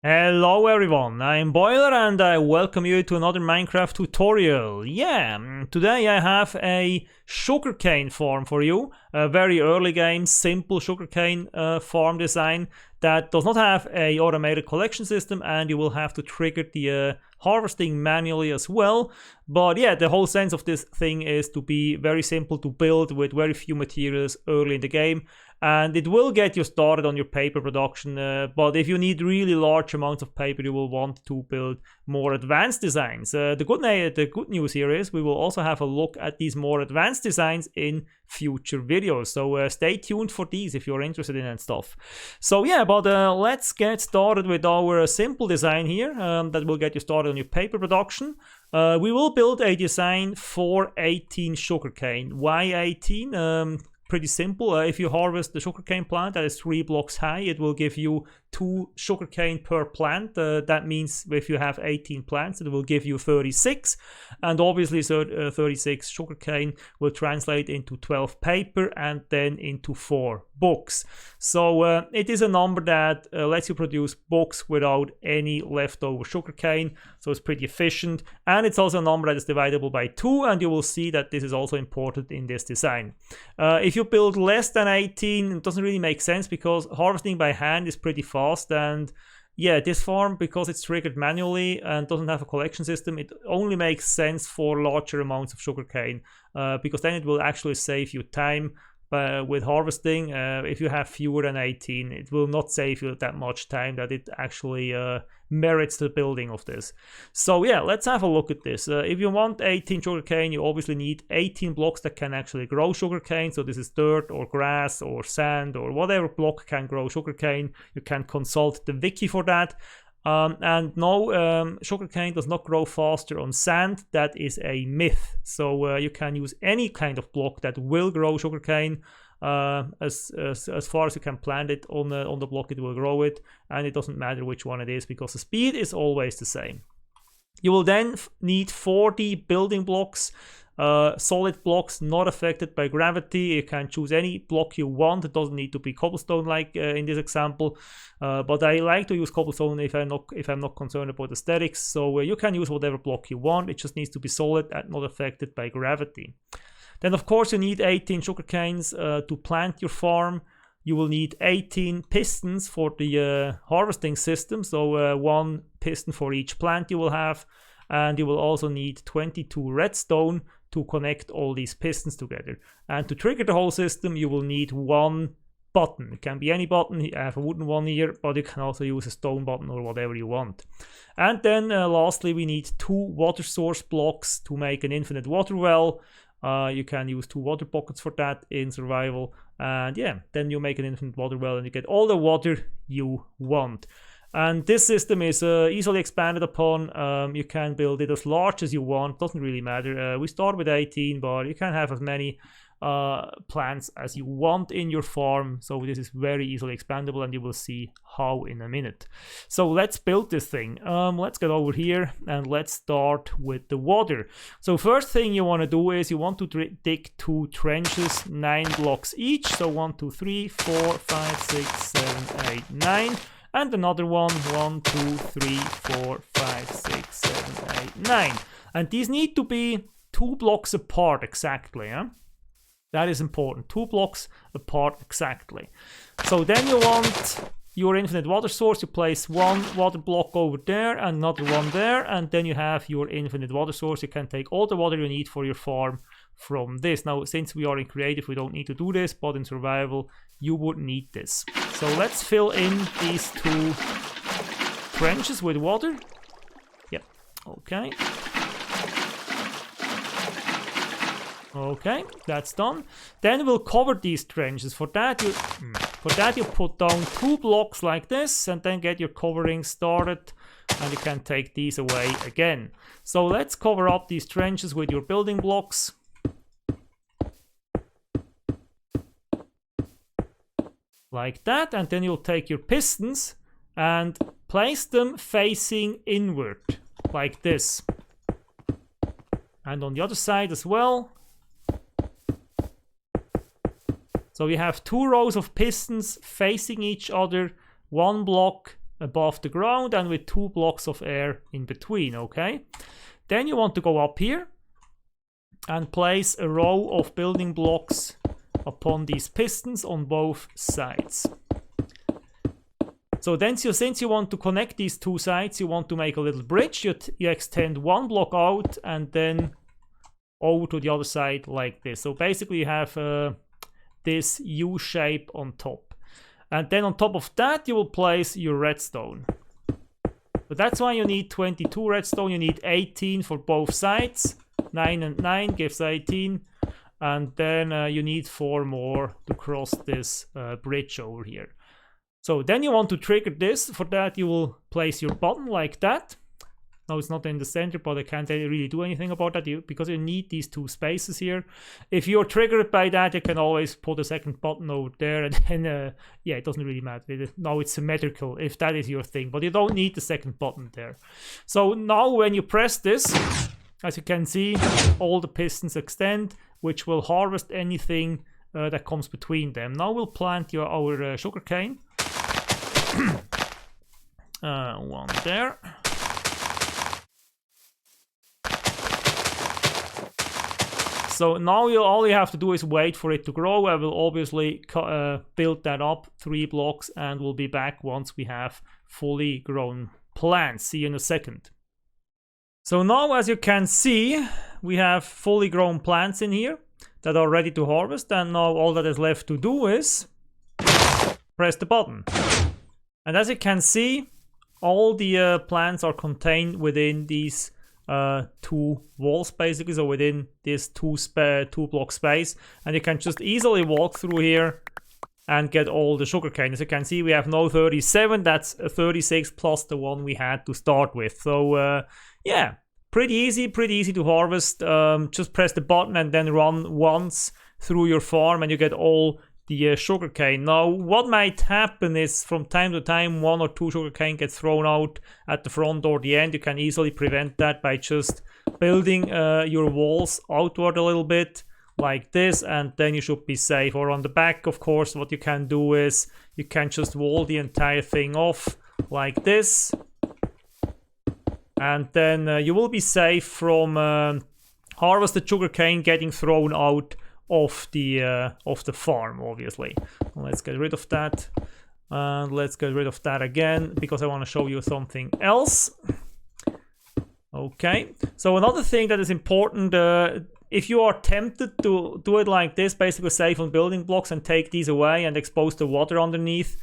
Hello everyone, I'm Boiler and I welcome you to another Minecraft tutorial. Today I have a sugarcane farm for you, a very early game, simple sugarcane farm design that does not have a automated collection system, and you will have to trigger the harvesting manually as well. But yeah, the whole sense of this thing is to be very simple to build with very few materials early in the game. And it will get you started on your paper production, but if you need really large amounts of paper, you will want to build more advanced designs. The good news here is we will also have a look at these more advanced designs in future videos, so stay tuned for these if you're interested in and stuff. So yeah, but let's get started with our simple design here that will get you started on your paper production. We will build a design for 18 sugarcane. Why 18? Pretty simple. If you harvest the sugarcane plant that is 3 blocks high, it will give you 2 sugarcane per plant. That means if you have 18 plants, it will give you 36, and obviously 36 sugarcane will translate into 12 paper and then into 4 books. So it is a number that lets you produce books without any leftover sugarcane, so it's pretty efficient, and it's also a number that is divisible by 2, and you will see that this is also important in this design. If you build less than 18, it doesn't really make sense because harvesting by hand is pretty fast, and yeah, this farm, because it's triggered manually and doesn't have a collection system, it only makes sense for larger amounts of sugarcane, because then it will actually save you time with harvesting. If you have fewer than 18, it will not save you that much time that it actually merits the building of this. So yeah, let's have a look at this. If you want 18 sugarcane, you obviously need 18 blocks that can actually grow sugarcane. So this is dirt or grass or sand or whatever block can grow sugarcane. You can consult the wiki for that. And no, sugarcane does not grow faster on sand. That is a myth. So you can use any kind of block that will grow sugarcane. As far as you can plant it on the block, it will grow it, and it doesn't matter which one it is because the speed is always the same. You will then need 40 building blocks. Solid blocks not affected by gravity. You can choose any block you want. It doesn't need to be cobblestone like in this example, but I like to use cobblestone if I'm not concerned about aesthetics. So you can use whatever block you want. It just needs to be solid and not affected by gravity. Then of course you need 18 sugarcanes to plant your farm. You will need 18 pistons for the harvesting system, so 1 piston for each plant you will have, and you will also need 22 redstone to connect all these pistons together. And to trigger the whole system, you will need 1 button. It can be any button. I have a wooden one here, but you can also use a stone button or whatever you want. And then lastly, we need 2 water source blocks to make an infinite water well. You can use 2 water buckets for that in survival, and yeah, then you make an infinite water well and you get all the water you want. And this system is easily expanded upon. You can build it as large as you want, doesn't really matter. We start with 18, but you can have as many plants as you want in your farm, so this is very easily expandable, and you will see how in a minute. So let's build this thing. Let's get over here and let's start with the water. So first thing you want to do is you want to dig 2 trenches, 9 blocks each, so 1 2 3 4 5 6 7 8 9, and another one 1 2 3 4 5 6 7 8 9, and these need to be 2 blocks apart exactly. That is important, 2 blocks apart exactly. So then you want your infinite water source. You place 1 water block over there and another one there, and then you have your infinite water source. You can take all the water you need for your farm from this. Now, since we are in creative, we don't need to do this, but in survival, you would need this. So let's fill in these 2 trenches with water. Yep, okay. Okay, that's done. Then we'll cover these trenches. For that you put down 2 blocks like this, and then get your covering started, and you can take these away again. So let's cover up these trenches with your building blocks. Like that, and then you'll take your pistons and place them facing inward, like this. And on the other side as well. So we have 2 rows of pistons facing each other, 1 block above the ground and with 2 blocks of air in between, okay? Then you want to go up here and place a row of building blocks upon these pistons on both sides. So then, since you want to connect these two sides, you want to make a little bridge. You extend 1 block out and then over to the other side like this. So basically you have this U shape on top. And then on top of that you will place your redstone. But that's why you need 22 redstone. You need 18 for both sides. 9 and 9 gives 18. And then you need 4 more to cross this bridge over here. So then you want to trigger this. For that you will place your button like that. Now it's not in the center, but I can't really do anything about that because you need these 2 spaces here. If you're triggered by that, you can always put a second button over there, and then yeah, it doesn't really matter. Now it's symmetrical if that is your thing, but you don't need the second button there. So now when you press this, as you can see, all the pistons extend, which will harvest anything that comes between them. Now we'll plant our sugarcane. One there. So now all you have to do is wait for it to grow. I will obviously build that up 3 blocks and we'll be back once we have fully grown plants. See you in a second. So now, as you can see, we have fully grown plants in here that are ready to harvest, and now all that is left to do is press the button. And as you can see, all the plants are contained within these 2 walls basically, so within this 2 block space, and you can just easily walk through here and get all the sugarcane. As you can see, we have now 37, that's 36 plus the one we had to start with. So yeah, pretty easy to harvest. Just press the button and then run once through your farm and you get all the sugarcane. Now what might happen is from time to time 1 or 2 sugarcane gets thrown out at the front or the end. You can easily prevent that by just building your walls outward a little bit like this, and then you should be safe. Or on the back, of course, what you can do is you can just wall the entire thing off like this, and then you will be safe from harvested sugarcane getting thrown out of the farm, obviously. Let's get rid of that, and let's get rid of that again because I want to show you something else. Okay, so another thing that is important, if you are tempted to do it like this, basically save on building blocks and take these away and expose the water underneath,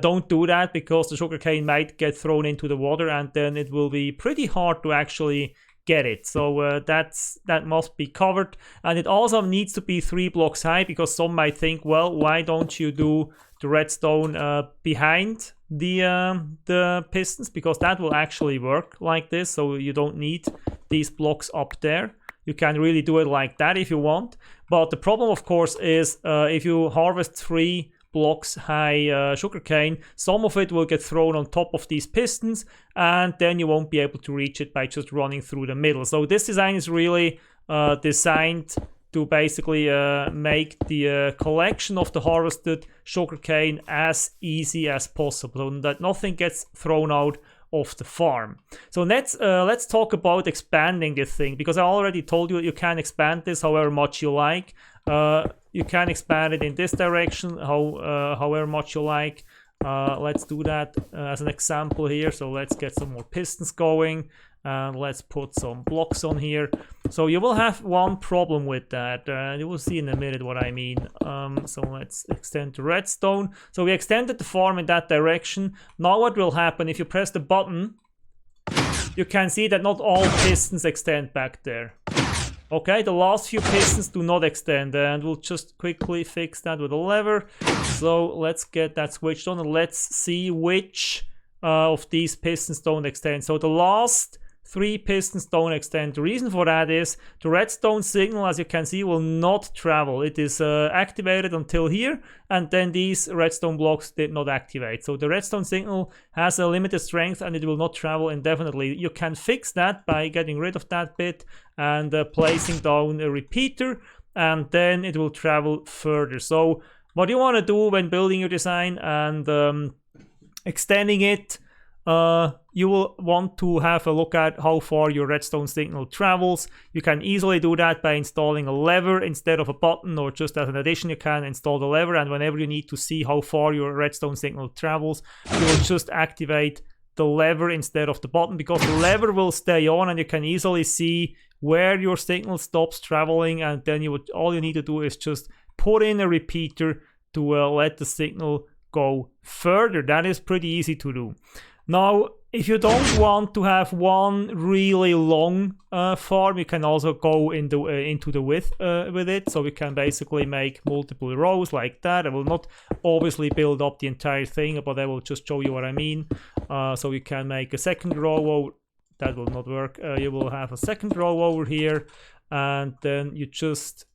don't do that because the sugarcane might get thrown into the water and then it will be pretty hard to actually get it. So that must be covered, and it also needs to be 3 blocks high because some might think, well, why don't you do the redstone behind the pistons, because that will actually work like this, so you don't need these blocks up there. You can really do it like that if you want, but the problem of course is if you harvest 3 blocks high sugarcane, some of it will get thrown on top of these pistons and then you won't be able to reach it by just running through the middle. So this design is really designed to basically make the collection of the harvested sugarcane as easy as possible, so that nothing gets thrown out of the farm. So let's talk about expanding this thing, because I already told you can expand this however much you like. You can expand it in this direction however much you like. Let's do that as an example here. So let's get some more pistons going and let's put some blocks on here. So you will have one problem with that, you will see in a minute what I mean. So let's extend the redstone. So we extended the farm in that direction. Now what will happen if you press the button, you can see that not all pistons extend back there. Okay, the last few pistons do not extend, and we'll just quickly fix that with a lever. So let's get that switched on and let's see which of these pistons don't extend. So the last 3 pistons don't extend. The reason for that is the redstone signal, as you can see, will not travel. It is activated until here, and then these redstone blocks did not activate. So the redstone signal has a limited strength and it will not travel indefinitely. You can fix that by getting rid of that bit and placing down a repeater, and then it will travel further. So what you want to do when building your design and extending it, you will want to have a look at how far your redstone signal travels. You can easily do that by installing a lever instead of a button, or just as an addition you can install the lever, and whenever you need to see how far your redstone signal travels, you will just activate the lever instead of the button, because the lever will stay on and you can easily see where your signal stops traveling, and then all you need to do is just put in a repeater to let the signal go further. That is pretty easy to do. Now, if you don't want to have one really long farm, you can also go into the width with it. So we can basically make multiple rows like that. I will not obviously build up the entire thing, but I will just show you what I mean. So you can make a second row. That will not work. You will have a second row over here, and then you just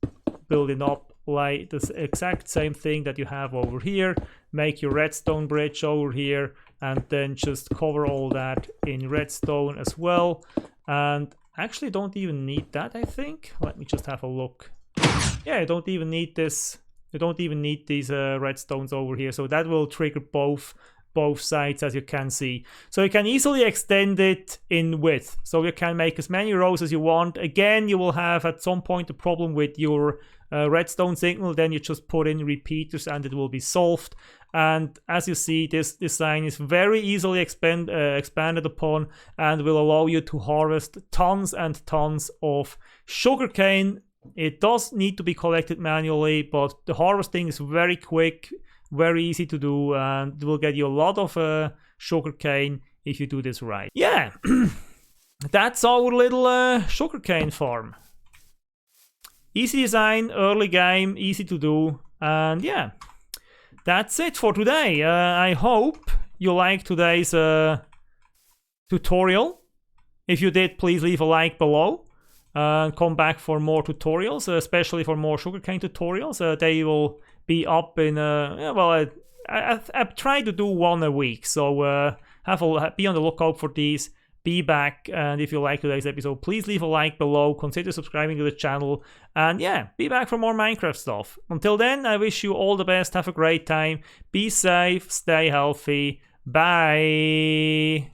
build it up like the exact same thing that you have over here. Make your redstone bridge over here, and then just cover all that in redstone as well. And actually don't even need that, I think. Let me just have a look. Yeah, you don't even need this. You don't even need these redstones over here. So that will trigger both sides, as you can see. So you can easily extend it in width. So you can make as many rows as you want. Again, you will have at some point a problem with your redstone signal. Then you just put in repeaters and it will be solved. And as you see, this design is very easily expanded upon and will allow you to harvest tons and tons of sugarcane. It does need to be collected manually, but the harvesting is very quick, very easy to do, and will get you a lot of sugarcane if you do this right. Yeah, that's our little sugarcane farm. Easy design, early game, easy to do, and yeah. That's it for today. I hope you liked today's tutorial. If you did, please leave a like below. Come back for more tutorials, especially for more sugarcane tutorials. They will be up in, well, I try to do one a week. So be on the lookout for these. Be back, and if you like today's episode, please leave a like below, consider subscribing to the channel, and yeah, be back for more Minecraft stuff. Until then, I wish you all the best, have a great time, be safe, stay healthy, bye!